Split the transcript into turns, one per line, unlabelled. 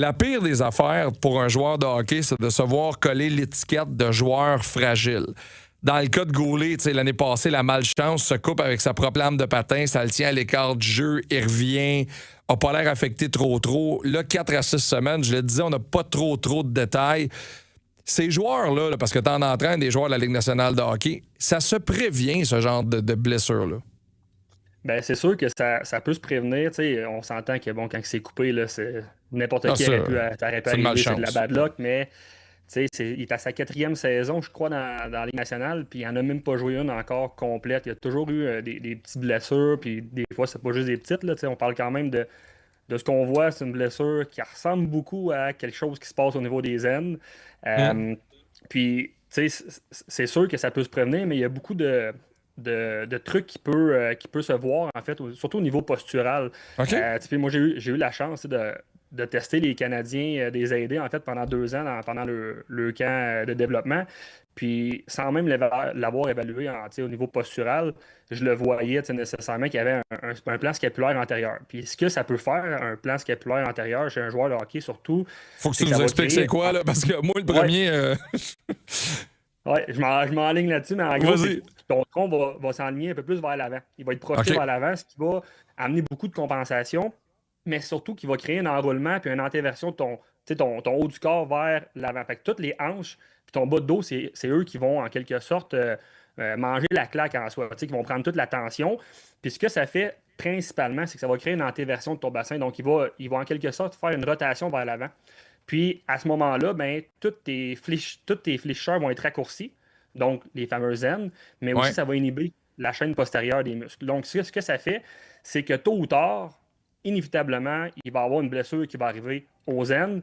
La pire des affaires pour un joueur de hockey, c'est de se voir coller l'étiquette de joueur fragile. Dans le cas de Goulet, l'année passée, la malchance se coupe avec sa propre lame de patin, ça le tient à l'écart du jeu, il revient, n'a pas l'air affecté trop. Là, 4 à 6 semaines, je le disais, on n'a pas trop de détails. Ces joueurs-là, parce que tu en entraînes des joueurs de la Ligue nationale de hockey, ça se prévient, ce genre de blessure-là.
Ben, c'est sûr que ça peut se prévenir. On s'entend que bon, quand c'est coupé, là, c'est n'importe qui
Ça,
aurait pu
c'est une
arriver, c'est de la
malchance.
bad luck, mais il est à sa 4e saison, je crois, dans la Ligue nationale, puis il n'en a même pas joué une encore complète. Il y a toujours eu des petites blessures, puis des fois, c'est pas juste des petites. Là, on parle quand même de ce qu'on voit, c'est une blessure qui ressemble beaucoup à quelque chose qui se passe au niveau des aines.
Mm.
Puis, c'est sûr que ça peut se prévenir, mais il y a beaucoup de trucs qui peut se voir, en fait, surtout au niveau postural.
OK?
Moi, j'ai eu la chance de tester les Canadiens, des aider, en fait, pendant 2 ans, pendant le camp de développement. Puis, sans même l'avoir évalué au niveau postural, je le voyais nécessairement qu'il y avait un plan scapulaire antérieur. Puis, ce que ça peut faire, un plan scapulaire antérieur chez un joueur de hockey, surtout,
Faut que
c'est
tu
que ça
nous
va
expliques c'est
créer.
quoi, là, parce que moi, le
Ouais,
premier...
ouais, je m'enligne là-dessus, mais en gros, c'est que
Vas-y.
ton tronc va s'enligner un peu plus vers l'avant. Il va être projeté
OK.
vers l'avant, ce qui va amener beaucoup de compensation, mais surtout qui va créer un enroulement puis une antéversion de ton haut du corps vers l'avant. Fait que toutes les hanches puis ton bas de dos, c'est eux qui vont en quelque sorte manger la claque en soi, qui vont prendre toute la tension. Puis ce que ça fait principalement, c'est que ça va créer une antéversion de ton bassin. Donc, il va en quelque sorte faire une rotation vers l'avant. Puis, à ce moment-là, ben, toutes tes fléchisseurs vont être raccourcis, donc les fameuses aines, mais aussi
Ouais.
ça va inhiber la chaîne postérieure des muscles. Donc, ce que ça fait, c'est que tôt ou tard, inévitablement, il va y avoir une blessure qui va arriver aux aines.